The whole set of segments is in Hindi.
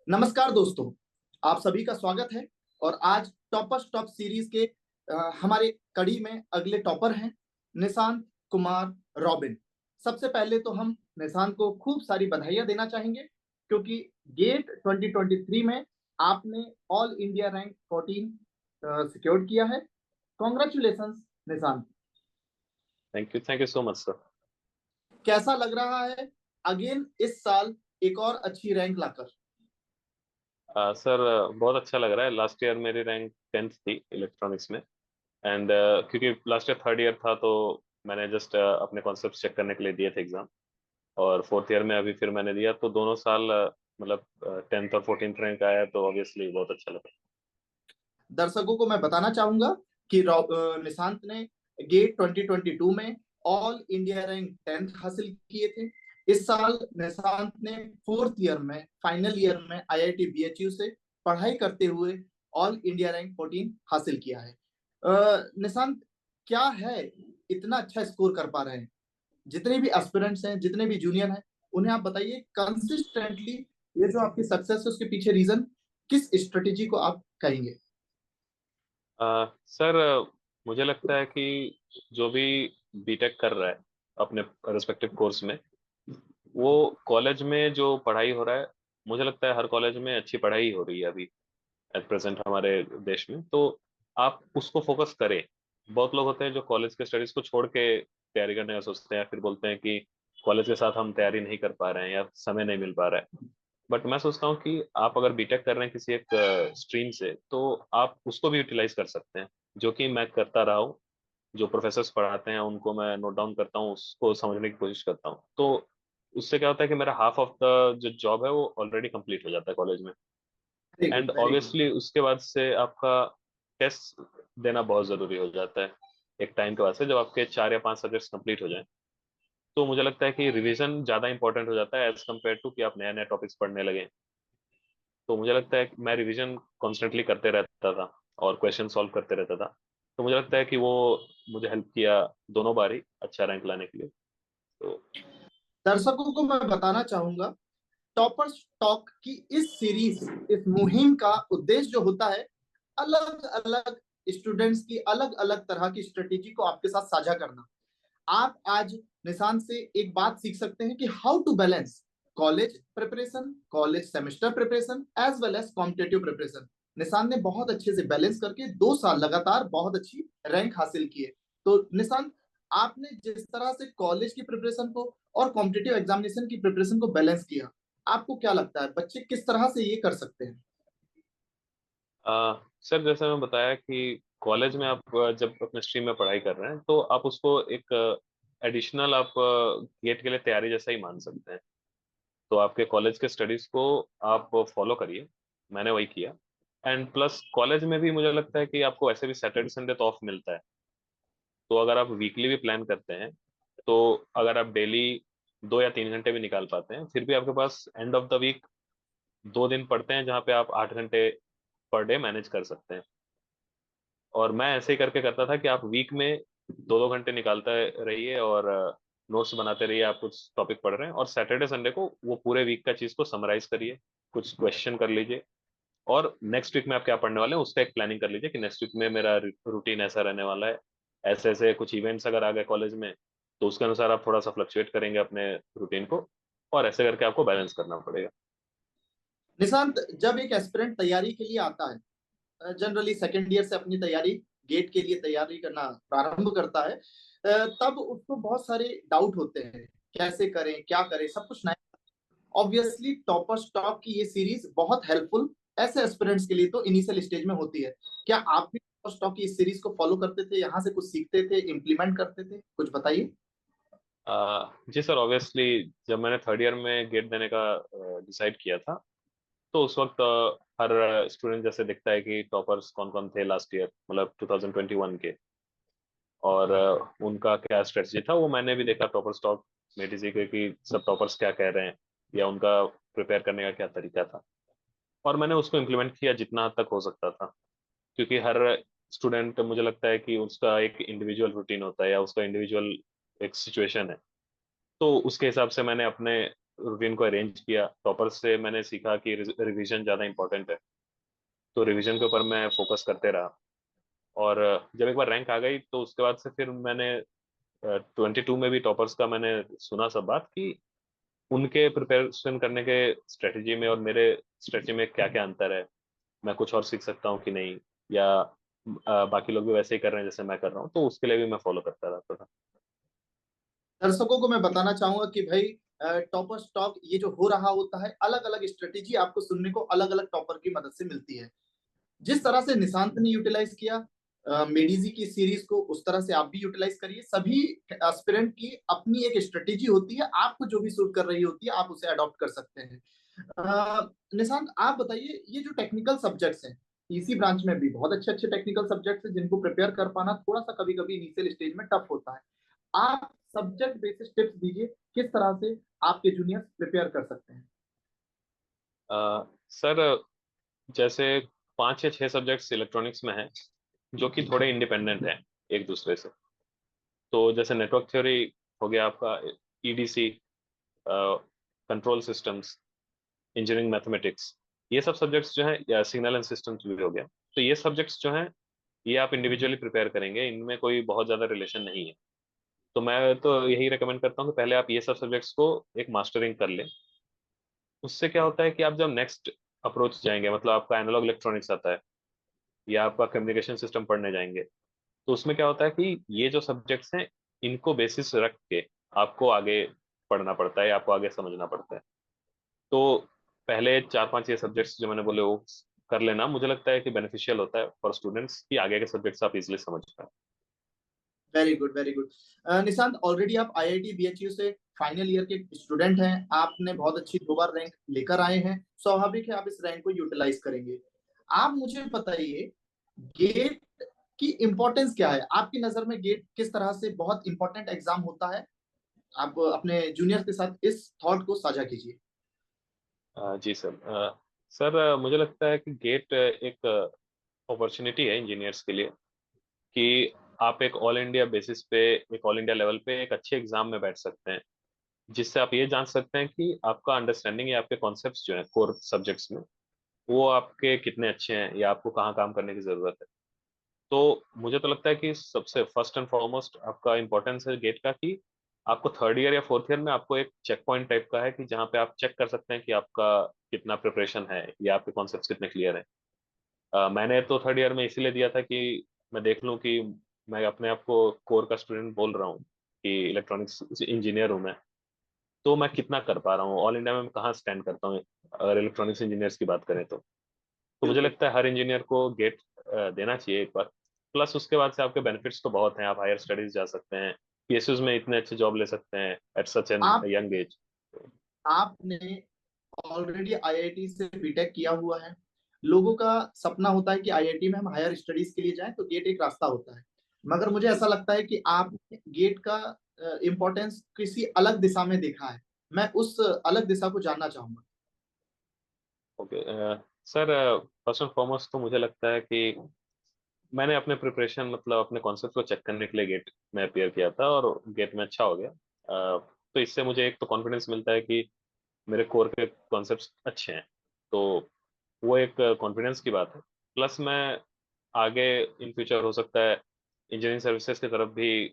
नमस्कार दोस्तों, आप सभी का स्वागत है। और आज टॉपर्स टॉप सीरीज के हमारे कड़ी में अगले टॉपर हैं निशांत कुमार रॉबिन। सबसे पहले तो हम निशांत को खूब सारी बधाइयां देना चाहेंगे, क्योंकि गेट 2023 में आपने ऑल इंडिया रैंक 14 सिक्योर किया है। Congratulations Nishant. Thank you so much sir. कैसा लग रहा है अगेन इस साल एक और अच्छी रैंक लाकर? सर, बहुत अच्छा लग रहा है। लास्ट ईयर मेरी रैंक 10th थी इलेक्ट्रॉनिक्स में। एंड क्योंकि लास्ट ईयर थर्ड ईयर था, तो मैंने जस्ट अपने कॉन्सेप्ट चेक करने के लिए दिए थे एग्जाम। और फोर्थ ईयर में अभी फिर मैंने दिया, तो दोनों साल मतलब 10th और 14th रैंक आया, तो ऑब्वियसली बहुत अच्छा लगा। दर्शकों को मैं बताना चाहूंगा कि निशांत ने गेट 2022 में ऑल इंडिया रैंक 10th हासिल किए थे। इस साल निशांत ने फोर्थ ईयर में फाइनल ईयर में आईआईटी बीएचयू से पढ़ाई करते हुए ऑल इंडिया रैंक 14 हासिल किया है। निशांत, क्या है इतना अच्छा स्कोर कर पा रहे हैं? जितने भी एस्पिरेंट्स हैं, जितने भी जूनियर हैं, उन्हें आप बताइए कंसिस्टेंटली ये जो आपकी सक्सेस है उसके पीछे रीजन, किस स्ट्रेटेजी को आप कहेंगे? सर, मुझे लगता है कि जो भी बीटेक कर रहा है अपने रिस्पेक्टिव कोर्स में, वो कॉलेज में जो पढ़ाई हो रहा है, मुझे लगता है हर कॉलेज में अच्छी पढ़ाई हो रही है अभी एट प्रेजेंट हमारे देश में। तो आप उसको फोकस करें। बहुत लोग होते हैं जो कॉलेज के स्टडीज को छोड़ के तैयारी करने का सोचते हैं, या फिर बोलते हैं कि कॉलेज के साथ हम तैयारी नहीं कर पा रहे हैं या समय नहीं मिल पा रहा है। बट मैं सोचता हूँ कि आप अगर बीटेक कर रहे हैं किसी एक स्ट्रीम से, तो आप उसको भी यूटिलाइज कर सकते हैं, जो कि मैं करता रहा हूँ। जो प्रोफेसर्स पढ़ाते हैं उनको मैं नोट डाउन करता हूँ, उसको समझने की कोशिश करता हूँ। तो उससे क्या होता है कि मेरा हाफ ऑफ द जो जॉब है वो ऑलरेडी कंप्लीट हो जाता है कॉलेज में। Very good, and very good. Obviously उसके बाद से आपका टेस्ट देना बहुत ज़रूरी हो जाता है एक टाइम के बाद से, जब आपके 4 या 5 सब्जेक्ट्स कंप्लीट हो जाएं। तो मुझे लगता है कि रिवीजन ज़्यादा इंपॉर्टेंट हो जाता है एज कम्पेयर टू कि आप नए नए टॉपिक्स पढ़ने लगें। तो मुझे लगता है कि मैं रिवीजन कॉन्स्टेंटली करते रहता था और क्वेश्चन सॉल्व करते रहता था। तो मुझे लगता है कि वो मुझे हेल्प किया दोनों बार ही अच्छा रैंक लाने के लिए। तो दर्शकों को मैं बताना चाहूंगा, टॉपर्स टॉक की इस सीरीज, इस मुहिम का उद्देश्य जो होता है, अलग अलग स्टूडेंट्स की अलग अलग तरह की स्ट्रेटेजी को आपके साथ साझा करना। आप आज निशान से एक बात सीख सकते हैं कि how to balance college preparation, college semester preparation as well as competitive preparation. Nishan ने बहुत अच्छे से बैलेंस करके 2 साल लगातार बहुत अच्छी रैंक हासिल की है। तो निशान, आपने जिस तरह से कॉलेज की प्रिपरेशन को और कॉम्पिटेटिव एग्जामिनेशन की प्रिपरेशन को बैलेंस किया, आपको क्या लगता है बच्चे किस तरह से ये कर सकते हैं? सर, जैसे मैं बताया कि कॉलेज में आप जब अपने स्ट्रीम में पढ़ाई कर रहे हैं, तो आप उसको एक एडिशनल आप गेट के लिए तैयारी जैसा ही मान सकते हैं। तो आपके कॉलेज के स्टडीज को आप फॉलो करिए। मैंने वही किया। एंड प्लस कॉलेज में भी मुझे लगता है कि आपको ऐसे भी सैटरडे संडे तो ऑफ मिलता है। तो अगर आप वीकली भी प्लान करते हैं, तो अगर आप डेली 2 या 3 घंटे भी निकाल पाते हैं, फिर भी आपके पास एंड ऑफ द वीक 2 दिन पढ़ते हैं जहाँ पे आप 8 घंटे पर डे मैनेज कर सकते हैं। और मैं ऐसे ही करके करता था कि आप वीक में 2-2 घंटे निकालते रहिए और नोट्स बनाते रहिए। आप कुछ टॉपिक पढ़ रहे हैं, और सैटरडे संडे को वो पूरे वीक का चीज को समराइज करिए, कुछ क्वेश्चन कर लीजिए। और नेक्स्ट वीक में आप क्या पढ़ने वाले हैं उसका एक प्लानिंग कर लीजिए कि नेक्स्ट वीक में मेरा रूटीन ऐसा रहने वाला है। ऐसे ऐसे कुछ इवेंट्स अगर आ गए कॉलेज में, तो उसके अनुसार आप थोड़ा सा फ्लक्चुएट करेंगे अपने रूटीन को। और ऐसे करके आपको बैलेंस करना पड़ेगा। निशांत, जब एक एस्पिरेंट तैयारी के लिए आता है, जनरली सेकेंड ईयर से अपनी तैयारी, गेट के लिए तैयारी करना प्रारंभ करता है, तब उसको बहुत सारे डाउट होते हैं, कैसे करें क्या करें, सब कुछ नया। ऑब्वियसली टॉपर स्टॉप की ये सीरीज बहुत हेल्पफुल ऐसे एस्पिरेंट्स के लिए तो इनिशियल स्टेज में होती है। क्या आप भी टॉपर स्टॉप की इस सीरीज को फॉलो करते थे, यहाँ से कुछ सीखते थे, इम्प्लीमेंट करते थे? कुछ बताइए। जी सर, ऑब्वियसली जब मैंने थर्ड ईयर में गेट देने का डिसाइड किया था, तो उस वक्त हर स्टूडेंट जैसे दिखता है कि टॉपर्स कौन कौन थे लास्ट ईयर, मतलब 2021 के। और उनका क्या स्ट्रेटजी था वो मैंने भी देखा टॉपर स्टॉक में टीसी के, कि सब टॉपर्स क्या कह रहे हैं या उनका प्रिपेयर करने का क्या तरीका था। और मैंने उसको इम्प्लीमेंट किया जितना हद तक हो सकता था। क्योंकि हर स्टूडेंट, मुझे लगता है कि उसका एक इंडिविजुअल रूटीन होता है या उसका इंडिविजुअल एक सिचुएशन है। तो उसके हिसाब से मैंने अपने रूटीन को अरेंज किया। टॉपर्स से मैंने सीखा कि रिवीजन ज़्यादा इंपॉर्टेंट है, तो रिवीजन के ऊपर मैं फोकस करते रहा। और जब एक बार रैंक आ गई तो उसके बाद से फिर मैंने 22 में भी टॉपर्स का मैंने सुना सब बात कि उनके प्रिपरेशन करने के स्ट्रेटजी में और मेरे स्ट्रेटजी में क्या क्या अंतर है, मैं कुछ और सीख सकता हूँ कि नहीं, या बाकी लोग भी वैसे ही कर रहे हैं जैसे मैं कर रहा हूँ, तो उसके लिए भी मैं फॉलो करता रहता था। दर्शकों को मैं बताना चाहूंगा कि भाई टॉपर स्टॉक ये जो हो रहा होता है, अलग अलग स्ट्रेटेजी आपको सुनने को अलग अलग टॉपर की मदद से मिलती है। जिस तरह से निशांत ने यूटिलाइज किया मेडिजी की सीरीज को, उस तरह से आप भी यूटिलाइज करिए। सभी एस्पिरेंट की अपनी एक स्ट्रेटेजी होती है, आपको जो भी सूट कर रही होती है आप उसे अडॉप्ट कर सकते हैं। निशांत आप बताइए, ये जो टेक्निकल सब्जेक्ट्स हैं, इसी ब्रांच में भी बहुत अच्छे अच्छे टेक्निकल सब्जेक्ट्स हैं जिनको प्रिपेयर कर पाना थोड़ा सा कभी कभी इनिशियल स्टेज में टफ होता है। आप सब्जेक्ट बेसिस टिप्स दीजिए, किस तरह से आपके जूनियर्स प्रिपेयर कर सकते हैं। सर, जैसे 5 या 6 सब्जेक्ट्स इलेक्ट्रॉनिक्स में हैं जो कि थोड़े इंडिपेंडेंट हैं एक दूसरे से। तो जैसे नेटवर्क थ्योरी हो गया आपका, EDC, control systems, engineering mathematics, ये सब सब्जेक्ट्स जो हैं, या सिग्नल एंड सिस्टम्स भी हो गया, तो ये सब्जेक्ट्स जो हैं ये आप इंडिविजुअली प्रिपेयर करेंगे, इनमें कोई बहुत ज़्यादा रिलेशन नहीं है। तो मैं तो यही रेकमेंड करता हूँ कि पहले आप ये सब सब्जेक्ट्स को एक मास्टरिंग कर लें। उससे क्या होता है कि आप जब नेक्स्ट अप्रोच जाएंगे, मतलब आपका एनालॉग इलेक्ट्रॉनिक्स आता है या आपका कम्युनिकेशन सिस्टम पढ़ने जाएंगे, तो उसमें क्या होता है कि ये जो सब्जेक्ट्स हैं इनको बेसिस रख के आपको आगे पढ़ना पड़ता है, आपको आगे समझना पड़ता है। तो पहले 4-5 ये सब्जेक्ट्स जो मैंने बोले वो कर लेना, मुझे लगता है कि बेनिफिशियल होता है फॉर स्टूडेंट्स कि आगे के सब्जेक्ट्स आप इजिली समझ पाए। Very good, very good. Nishant, already आप आईआईटी बीएचयू से फाइनल ईयर के स्टूडेंट हैं, आपने बहुत अच्छी 2 बार रैंक लेकर आए हैं, स्वाभाविक है आप इस रैंक को यूटिलाइज करेंगे। आप मुझे बताइए, गेट की इंपॉर्टेंस क्या है आपकी नजर में? गेट किस तरह से बहुत इंपॉर्टेंट एग्जाम होता है? आप अपने जूनियर के साथ इस थॉट को साझा कीजिए। जी सर। सर, मुझे लगता है कि गेट एक अपॉर्चुनिटी है इंजीनियर्स के लिए कि आप एक ऑल इंडिया बेसिस पे, एक ऑल इंडिया लेवल पे एक अच्छे एग्जाम में बैठ सकते हैं, जिससे आप ये जान सकते हैं कि आपका अंडरस्टैंडिंग या आपके कॉन्सेप्ट्स जो है कोर सब्जेक्ट्स में, वो आपके कितने अच्छे हैं या आपको कहाँ काम करने की जरूरत है। तो मुझे तो लगता है कि सबसे फर्स्ट एंड फॉरमोस्ट आपका इंपॉर्टेंस है गेट का कि आपको 3rd ईयर या 4th ईयर में आपको एक चेक पॉइंट टाइप का है कि जहाँ पे आप चेक कर सकते हैं कि आपका कितना प्रिपरेशन है या आपके कॉन्सेप्ट्स कितने क्लियर हैं। मैंने तो 3rd ईयर में इसीलिए दिया था कि मैं देख लूँ कि मैं अपने आप को कोर का स्टूडेंट बोल रहा हूँ कि इलेक्ट्रॉनिक्स इंजीनियर हूँ मैं, तो मैं कितना कर पा रहा हूँ, ऑल इंडिया में मैं कहाँ स्टैंड करता हूँ अगर इलेक्ट्रॉनिक्स इंजीनियर्स की बात करें तो मुझे बिल्कुल। लगता है हर इंजीनियर को गेट देना चाहिए एक बार। प्लस उसके बाद से आपके बेनिफिट्स तो बहुत हैं, आप हायर स्टडीज जा सकते हैं, पीएसयूज में इतने अच्छे जॉब ले सकते हैं एट सच एन आप यंग एज। आपने ऑलरेडी आईआईटी से बीटेक किया हुआ है। लोगों का सपना होता है कि आईआईटी में हम हायर स्टडीज के लिए जाएं, तो गेट एक रास्ता होता है। मगर मुझे ऐसा लगता है कि आपने गेट का इम्पोर्टेंस किसी अलग दिशा में देखा है। मैं उस अलग दिशा को जानना चाहूंगा। Okay sir, first and foremost तो मुझे लगता है कि मैंने अपने प्रिपरेशन, मतलब अपने कॉन्सेप्ट को चेक करने के लिए गेट में अपियर किया था और गेट में अच्छा हो गया। तो इससे मुझे एक तो कॉन्फिडेंस मिलता है कि मेरे कोर के कॉन्सेप्ट्स अच्छे हैं, तो वो एक कॉन्फिडेंस की बात है। प्लस मैं आगे इन फ्यूचर हो सकता है इंजीनियरिंग सर्विसेज की तरफ भी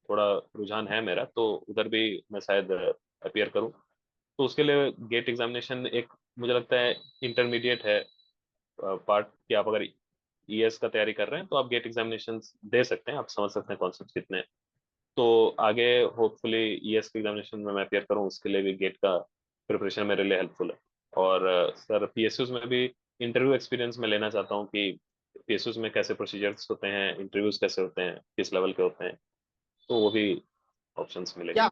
थोड़ा रुझान है मेरा, तो उधर भी मैं शायद अपियर करूं। तो उसके लिए गेट एग्जामिनेशन एक, मुझे लगता है, इंटरमीडिएट है पार्ट कि आप अगर ईएस का तैयारी कर रहे हैं तो आप गेट एग्जामिनेशन दे सकते हैं, आप समझ सकते हैं कॉन्सेप्ट कितने हैं। तो आगे होपफुली ईएस के एग्जामिनेशन में मैं अपियर करूं, उसके लिए भी गेट का प्रिपरेशन मेरे लिए हेल्पफुल है। और सर, पीएसयूज में भी इंटरव्यू एक्सपीरियंस मैं लेना चाहता हूँ कि पीएसयूज में कैसे प्रोसीजर्स होते हैं, इंटरव्यूज कैसे होते हैं, किस लेवल के होते हैं, तो वो भी ऑप्शंस मिलेंगे।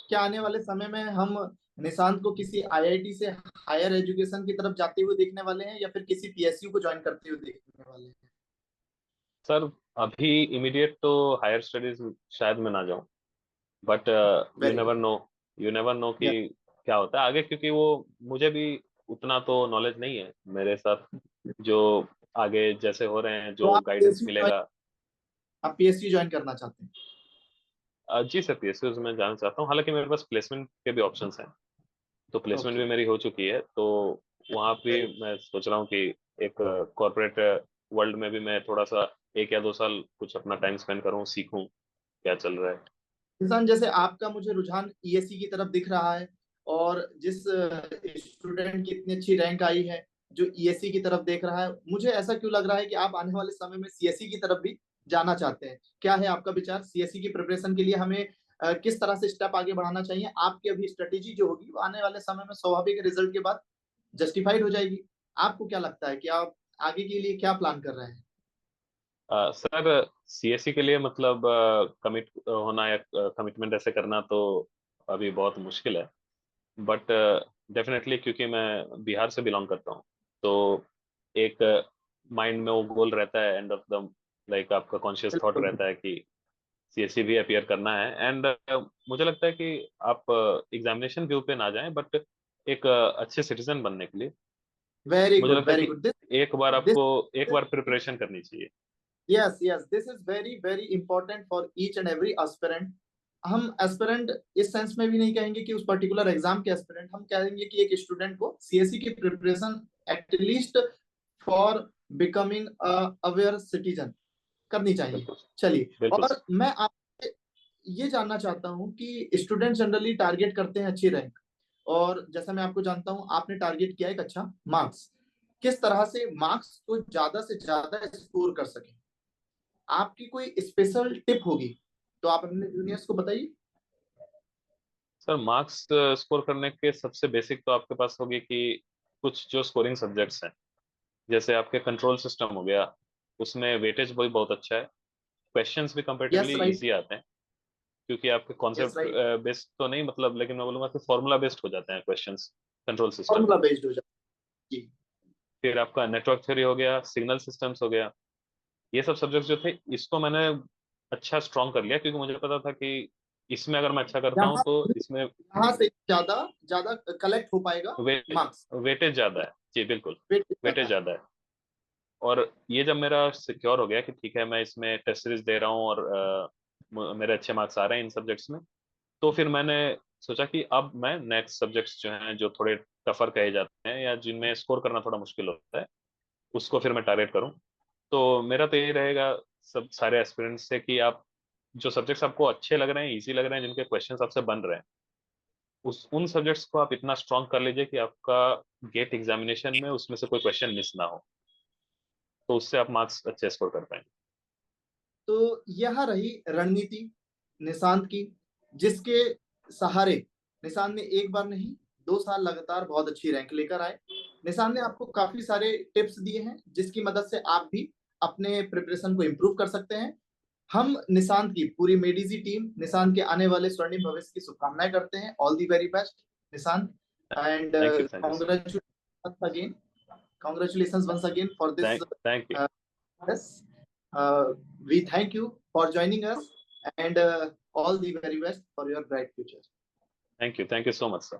क्या आने वाले समय में हम निशांत को किसी आईआईटी से हायर एजुकेशन की तरफ जाते हुए देखने वाले हैं, या फिर किसी पीएसयू को ज्वाइन करते हुए देखने वाले हैं? सर, अभी इमीडिएट तो हायर स्टडीज शायद मैं ना जाऊं, but you very good. Never know, you never know कि क्या होता है आगे, क्योंकि वो मुझे भी उतना तो नॉलेज नहीं है मेरे साथ जो आगे जैसे हो रहे हैं, तो जो आप गाइडेंस पीएसयू मिलेगा। आप पीएसयू ज्वाइन करना चाहते हैं? जी सर, पीएसयूज में जाना चाहता हूँ, हालांकि मेरे पास प्लेसमेंट के भी ऑप्शंस हैं, तो प्लेसमेंट ओके, भी मेरी हो चुकी है, तो वहाँ भी वेरी मैं सोच रहा हूँ कि एक कॉर्पोरेट वर्ल्ड में भी मैं थोड़ा सा 1 या 2 साल कुछ अपना टाइम स्पेंड करूँ, सीखूं क्या चल रहा है। इंसान। जैसे आपका मुझे रुझान ईएससी की तरफ दिख रहा है, और जिस स्टूडेंट की इतनी अच्छी रैंक आई है जो ईएससी की तरफ देख रहा है, मुझे ऐसा क्यों लग रहा है कि आप आने वाले समय में सीएससी की तरफ भी जाना चाहते हैं। क्या है आपका विचार सीएससी की प्रिपरेशन के लिए? हमें किस तरह से स्टेप आगे बढ़ाना चाहिए? आपकी अभी स्ट्रेटेजी जो होगी वो आने वाले समय में स्वाभाविक रिजल्ट के बाद जस्टिफाइड हो जाएगी। आपको क्या लगता है कि आप आगे के लिए क्या प्लान कर रहे हैं? सर, सीएससी के लिए मतलब कमिट होना या कमिटमेंट ऐसे करना तो अभी बहुत मुश्किल है, बट डेफिनेटली क्योंकि मैं बिहार से बिलोंग करता हूँ, तो एक माइंड में वो गोल रहता है, एंड ऑफ द लाइक आपका कॉन्शियस थॉट बिल्कुल। रहता है कि सीएससी भी अपियर करना है। एंड मुझे लगता है कि आप एग्जामिनेशन व्यू पे ना जाएं, बट एक अच्छे सिटीजन बनने के लिए वेरी मुझे गुड, लगता है वेरी कि गुड। दिस एक बार दिस आपको एक बार प्रिपरेशन करनी चाहिए। Yes yes, this is very very important for each and every aspirant. हम एस्पिरेंट इस सेंस में भी नहीं कहेंगे कि उस पर्टिकुलर एग्जाम के एस्पिरेंट, हम कहेंगे कि एक स्टूडेंट को सीएससी की preparation at least for becoming aware citizen करनी चाहिए। बिल्कुल, चलिए, बिल्कुल और सर। मैं आपसे ये जानना चाहता हूँ कि स्टूडेंट जनरली टारगेट करते हैं अच्छी रैंक, और जैसा मैं आपको जानता हूँ आपने टारगेट किया एक अच्छा मार्क्स। किस तरह से मार्क्स को ज्यादा से ज्यादा स्कोर कर सके, आपकी कोई स्पेशल टिप होगी तो आप अपने जूनियर्स को बताइए। सर, मार्क्स स्कोर करने के सबसे बेसिक तो आपके पास होगी कि कुछ जो स्कोरिंग सब्जेक्ट्स हैं, जैसे आपके कंट्रोल सिस्टम हो गया, उसमें वेटेज भी बहुत अच्छा है, क्वेश्चंस भी यस कंपेरेटिवली राइट। इजी आते हैं, क्योंकि आपके यस कॉन्सेप्ट राइट। बेस्ड तो नहीं मतलब, लेकिन मैं बोलूंगा कि फॉर्मूला बेस्ड हो जाते हैं क्वेश्चंस कंट्रोल सिस्टम में। फॉर्मूला बेस्ड हो जाए जी। फिर आपका नेटवर्क थ्योरी हो गया, सिग्नल सिस्टम्स हो गया, ये सब सब्जेक्ट्स जो थे इसको मैंने अच्छा स्ट्रॉन्ग कर लिया, क्योंकि मुझे पता था कि इसमें अगर मैं अच्छा करता हूँ यहाँ तो इसमें यहाँ से ज्यादा ज्यादा कलेक्ट हो पाएगा वे, मार्क्स। वेटेज ज्यादा है जी, बिल्कुल, वेट वेटेज ज्यादा है। ज्यादा है। और ये जब मेरा सिक्योर हो गया कि ठीक है मैं इसमें टेस्ट सीरीज दे रहा हूँ और मेरे अच्छे मार्क्स आ रहे हैं इन सब्जेक्ट्स में, तो फिर मैंने सोचा कि अब मैं नेक्स्ट सब्जेक्ट्स जो हैं जो थोड़े टफर कहे जाते हैं या जिनमें स्कोर करना थोड़ा मुश्किल होता है, उसको फिर मैं टारगेट करूँ। तो मेरा तो यही रहेगा सब सारे एस्पिरेंट्स से कि आप जो सब्जेक्ट्स आपको अच्छे लग रहे हैं, इजी लग रहे हैं, जिनके क्वेश्चंस आपसे बन रहे हैं, उस उन सब्जेक्ट्स को आप इतना स्ट्रांग कर लीजिए कि आपका गेट एग्जामिनेशन में उसमें से कोई क्वेश्चन मिस ना हो, तो उससे आप मार्क्स अच्छे स्कोर कर पाएंगे। तो यह रही रणनीति निशांत की, जिसके सहारे निशांत ने एक बार नहीं 2 साल लगातार बहुत अच्छी रैंक लेकर आए। निशांत ने आपको काफी सारे टिप्स दिए हैं जिसकी मदद से आप भी अपने प्रिपरेशन को इम्प्रूव कर सकते हैं। हम निशांत की पूरी मेडिजी टीम निशांत के आने वाले स्वर्णिम भविष्य की शुभकामनाएं करते हैं। All the very best Nishant, and thank you sir. Congratulation again, congratulations once again for this thank you. yes. We thank you for joining us, and all the very best for your bright future. Thank you so much sir.